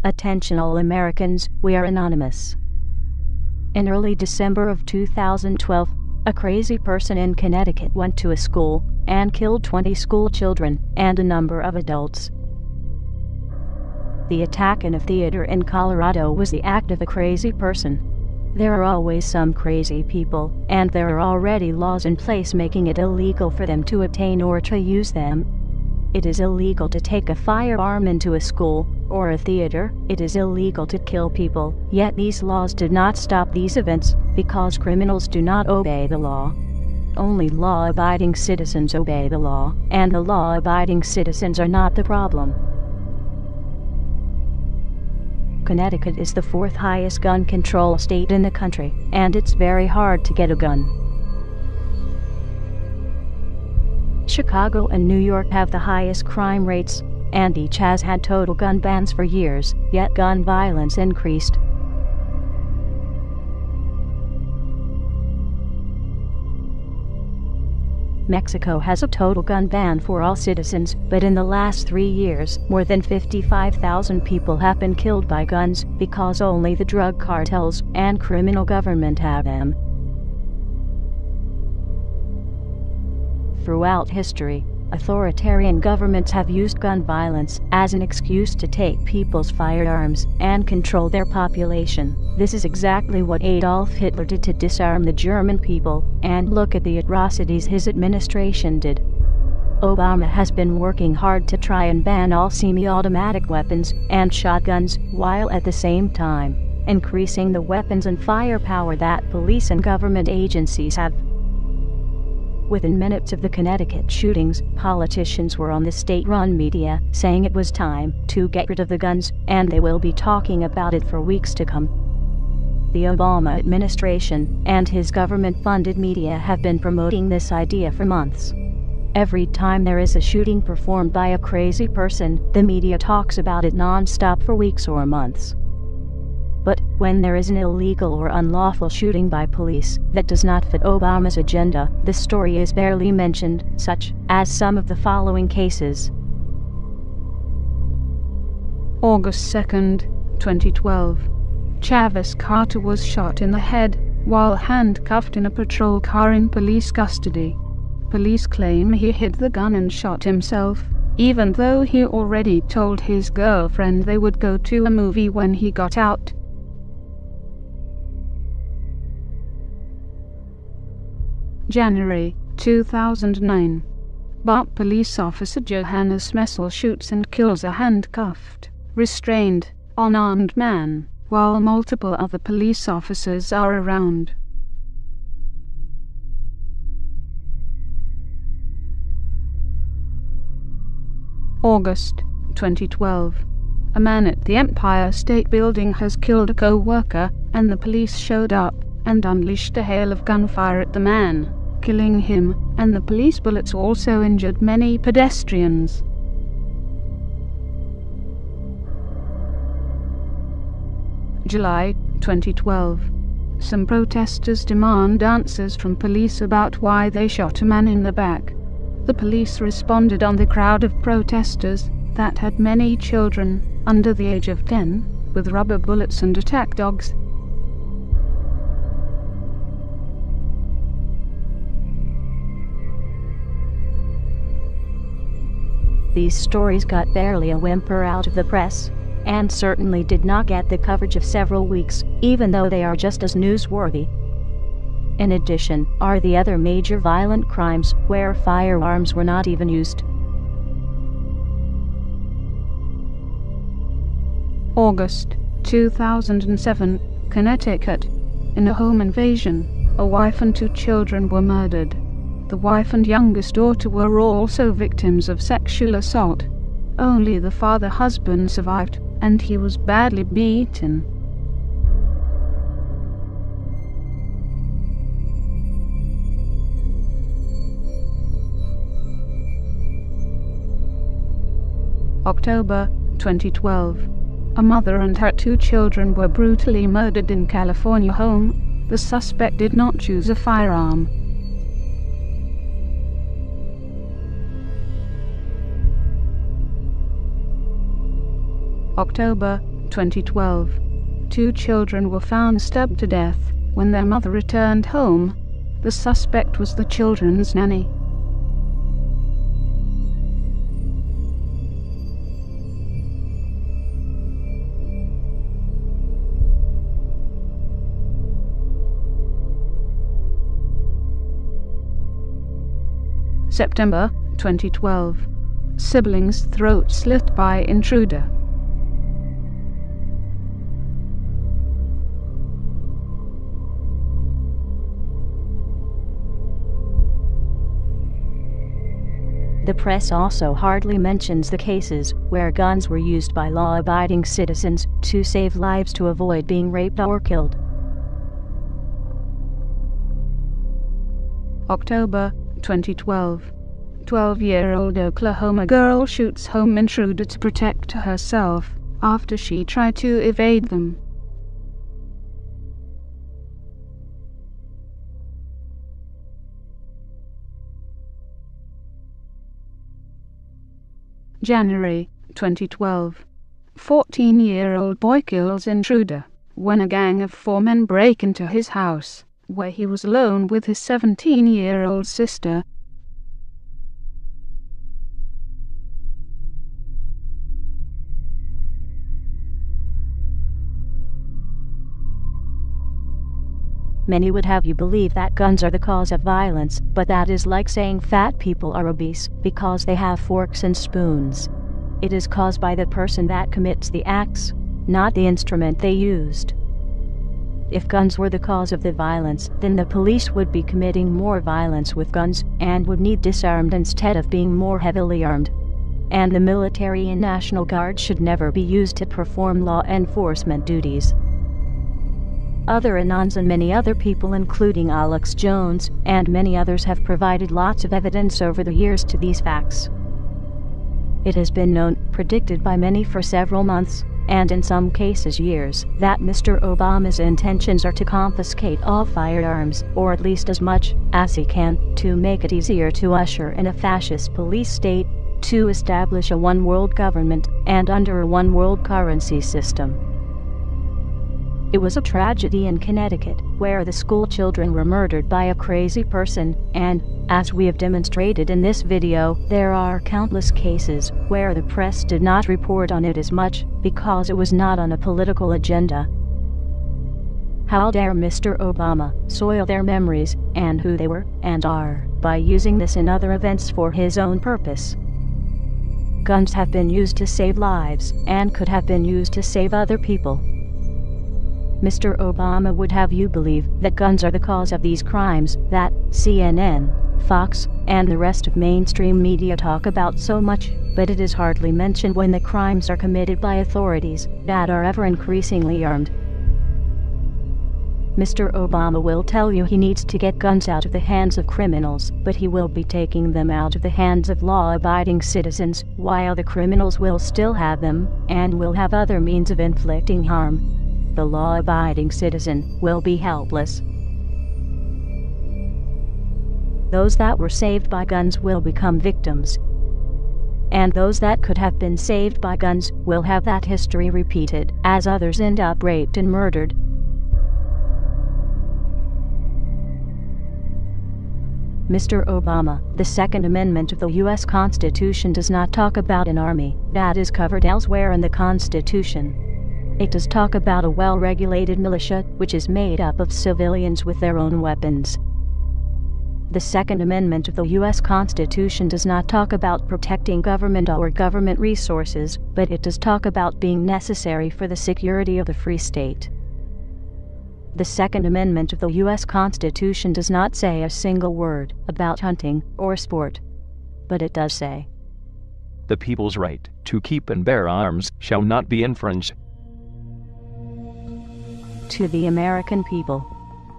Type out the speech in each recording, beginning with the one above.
Attention all Americans, we are anonymous. In early December of 2012, a crazy person in Connecticut went to a school and killed 20 school children and a number of adults. The attack in a theater in Colorado was the act of a crazy person. There are always some crazy people, and there are already laws in place making it illegal for them to obtain or to use them. It is illegal to take a firearm into a school or a theater. It is illegal to kill people, yet these laws did not stop these events because criminals do not obey the law. Only law-abiding citizens obey the law, and the law-abiding citizens are not the problem. Connecticut is the fourth highest gun control state in the country, and it's very hard to get a gun. Chicago and New York have the highest crime rates, and each has had total gun bans for years, yet gun violence increased. Mexico has a total gun ban for all citizens, but in the last 3 years, more than 55,000 people have been killed by guns because only the drug cartels and criminal government have them. Throughout history, authoritarian governments have used gun violence as an excuse to take people's firearms and control their population. This is exactly what Adolf Hitler did to disarm the German people, and look at the atrocities his administration did. Obama has been working hard to try and ban all semi-automatic weapons and shotguns, while at the same time increasing the weapons and firepower that police and government agencies have. Within minutes of the Connecticut shootings, politicians were on the state-run media saying it was time to get rid of the guns, and they will be talking about it for weeks to come. The Obama administration and his government-funded media have been promoting this idea for months. Every time there is a shooting performed by a crazy person, the media talks about it non-stop for weeks or months. But when there is an illegal or unlawful shooting by police that does not fit Obama's agenda, the story is barely mentioned, such as some of the following cases. August 2, 2012. Travis Carter was shot in the head while handcuffed in a patrol car in police custody. Police claim he hid the gun and shot himself, even though he already told his girlfriend they would go to a movie when he got out. January 2009. Bart police officer Johannes Messel shoots and kills a handcuffed, restrained, unarmed man, while multiple other police officers are around. August 2012. A man at the Empire State Building has killed a co-worker, and the police showed up and unleashed a hail of gunfire at the man, killing him, and the police bullets also injured many pedestrians. July 2012. Some protesters demand answers from police about why they shot a man in the back. The police responded on the crowd of protesters that had many children under the age of 10, with rubber bullets and attack dogs. These stories got barely a whimper out of the press, and certainly did not get the coverage of several weeks, even though they are just as newsworthy. In addition, are the other major violent crimes where firearms were not even used. August 2007, Connecticut. In a home invasion, a wife and 2 children were murdered. The wife and youngest daughter were also victims of sexual assault. Only the husband survived, and he was badly beaten. October 2012. A mother and her 2 children were brutally murdered in California home. The suspect did not choose a firearm. October 2012. 2 children were found stabbed to death when their mother returned home. The suspect was the children's nanny. September 2012. Siblings' throat slit by intruder. The press also hardly mentions the cases where guns were used by law-abiding citizens to save lives to avoid being raped or killed. October 2012. 12-year-old Oklahoma girl shoots home intruder to protect herself after she tried to evade them. January 2012. 14-year-old boy kills intruder when a gang of 4 men break into his house, where he was alone with his 17-year-old sister. Many would have you believe that guns are the cause of violence, but that is like saying fat people are obese because they have forks and spoons. It is caused by the person that commits the acts, not the instrument they used. If guns were the cause of the violence, then the police would be committing more violence with guns and would need disarmed instead of being more heavily armed. And the military and National Guard should never be used to perform law enforcement duties. Other Anons and many other people, including Alex Jones and many others, have provided lots of evidence over the years to these facts. It has been known, predicted by many for several months, and in some cases years, that Mr. Obama's intentions are to confiscate all firearms, or at least as much as he can, to make it easier to usher in a fascist police state, to establish a one-world government, and under a one-world currency system. It was a tragedy in Connecticut, where the school children were murdered by a crazy person, and, as we have demonstrated in this video, there are countless cases where the press did not report on it as much, because it was not on a political agenda. How dare Mr. Obama soil their memories, and who they were, and are, by using this and other events for his own purpose. Guns have been used to save lives, and could have been used to save other people. Mr. Obama would have you believe that guns are the cause of these crimes that CNN, Fox, and the rest of mainstream media talk about so much, but it is hardly mentioned when the crimes are committed by authorities that are ever increasingly armed. Mr. Obama will tell you he needs to get guns out of the hands of criminals, but he will be taking them out of the hands of law-abiding citizens, while the criminals will still have them, and will have other means of inflicting harm. The law-abiding citizen will be helpless. Those that were saved by guns will become victims. And those that could have been saved by guns will have that history repeated, as others end up raped and murdered. Mr. Obama, the Second Amendment of the U.S. Constitution does not talk about an army that is covered elsewhere in the Constitution. It does talk about a well-regulated militia, which is made up of civilians with their own weapons. The Second Amendment of the U.S. Constitution does not talk about protecting government or government resources, but it does talk about being necessary for the security of the free state. The Second Amendment of the U.S. Constitution does not say a single word about hunting or sport, but it does say, "The people's right to keep and bear arms shall not be infringed." To the American people,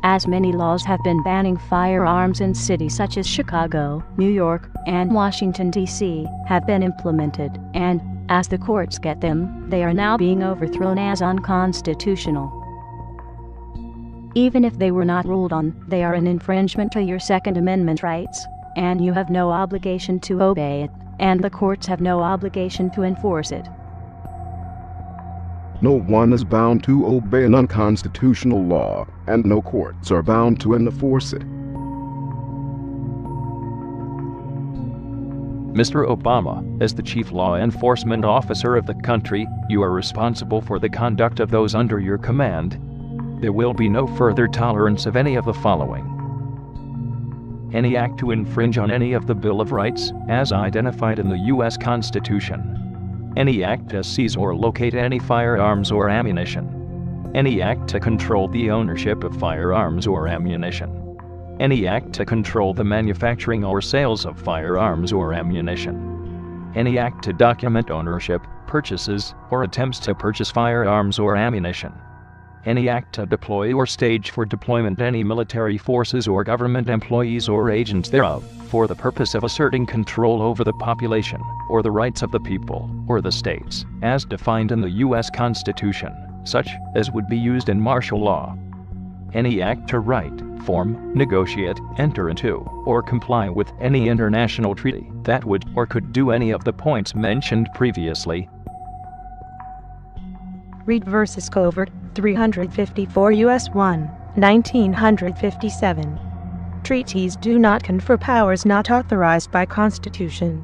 as many laws have been banning firearms in cities such as Chicago, New York, and Washington, D.C., have been implemented, and, as the courts get them, they are now being overthrown as unconstitutional. Even if they were not ruled on, they are an infringement to your Second Amendment rights, and you have no obligation to obey it, and the courts have no obligation to enforce it. No one is bound to obey an unconstitutional law, and no courts are bound to enforce it. Mr. Obama, as the chief law enforcement officer of the country, you are responsible for the conduct of those under your command. There will be no further tolerance of any of the following: any act to infringe on any of the Bill of Rights, as identified in the U.S. Constitution; any act to seize or locate any firearms or ammunition; any act to control the ownership of firearms or ammunition; any act to control the manufacturing or sales of firearms or ammunition; any act to document ownership, purchases, or attempts to purchase firearms or ammunition; any act to deploy or stage for deployment any military forces or government employees or agents thereof, for the purpose of asserting control over the population, or the rights of the people, or the states, as defined in the U.S. Constitution, such as would be used in martial law; any act to write, form, negotiate, enter into, or comply with any international treaty that would or could do any of the points mentioned previously. Reed versus Covert, 354 U.S. 1, 1957. Treaties do not confer powers not authorized by Constitution.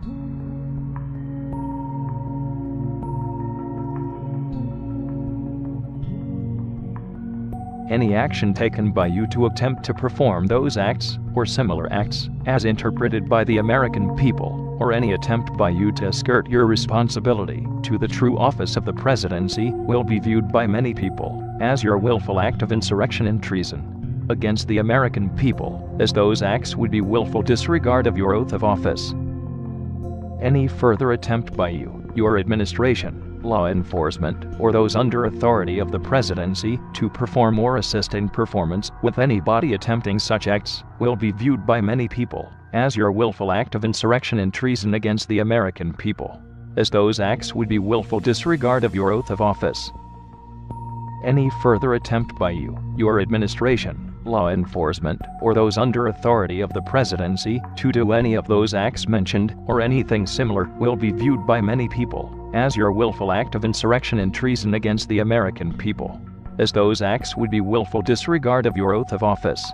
Any action taken by you to attempt to perform those acts, or similar acts, as interpreted by the American people, or any attempt by you to skirt your responsibility to the true office of the presidency, will be viewed by many people as your willful act of insurrection and treason against the American people, as those acts would be willful disregard of your oath of office. Any further attempt by you, your administration, law enforcement, or those under authority of the presidency to perform or assist in performance with any body attempting such acts will be viewed by many people as your willful act of insurrection and treason against the American people, as those acts would be willful disregard of your oath of office. Any further attempt by you, your administration, law enforcement, or those under authority of the presidency to do any of those acts mentioned, or anything similar, will be viewed by many people as your willful act of insurrection and treason against the American people, as those acts would be willful disregard of your oath of office.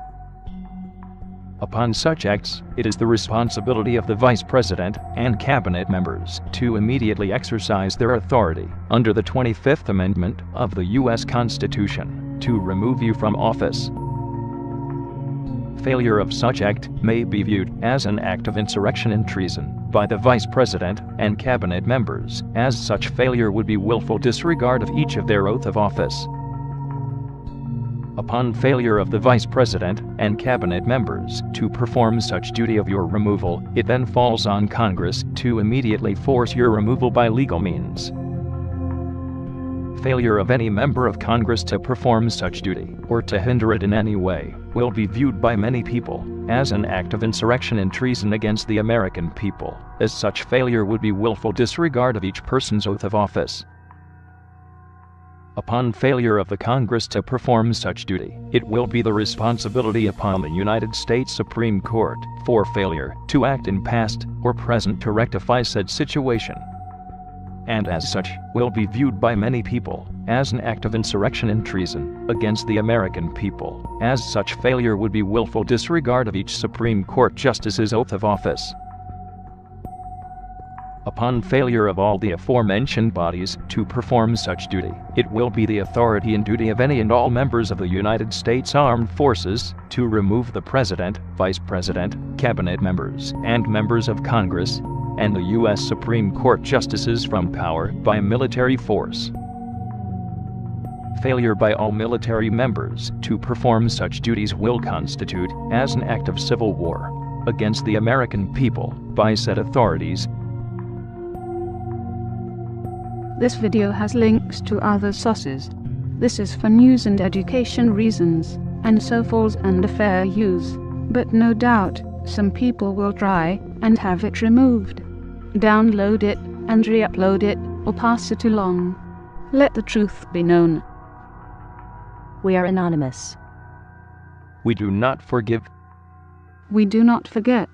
Upon such acts, it is the responsibility of the Vice President and Cabinet members to immediately exercise their authority under the 25th Amendment of the U.S. Constitution to remove you from office. Failure of such act may be viewed as an act of insurrection and treason by the Vice President and Cabinet members, as such failure would be willful disregard of each of their oath of office. Upon failure of the Vice President and Cabinet members to perform such duty of your removal, it then falls on Congress to immediately force your removal by legal means. Failure of any member of Congress to perform such duty, or to hinder it in any way, will be viewed by many people as an act of insurrection and treason against the American people, as such failure would be willful disregard of each person's oath of office. Upon failure of the Congress to perform such duty, it will be the responsibility upon the United States Supreme Court for failure to act in past or present to rectify said situation, and as such will be viewed by many people as an act of insurrection and treason against the American people, as such failure would be willful disregard of each Supreme Court justice's oath of office. Upon failure of all the aforementioned bodies to perform such duty, it will be the authority and duty of any and all members of the United States Armed Forces to remove the President, Vice President, Cabinet members, and members of Congress, and the U.S. Supreme Court justices from power by military force. Failure by all military members to perform such duties will constitute as an act of civil war against the American people by said authorities. This video has links to other sources. This is for news and education reasons, and so falls under fair use. But no doubt, some people will try and have it removed. Download it and re-upload it, or pass it along. Let the truth be known. We are anonymous. We do not forgive. We do not forget.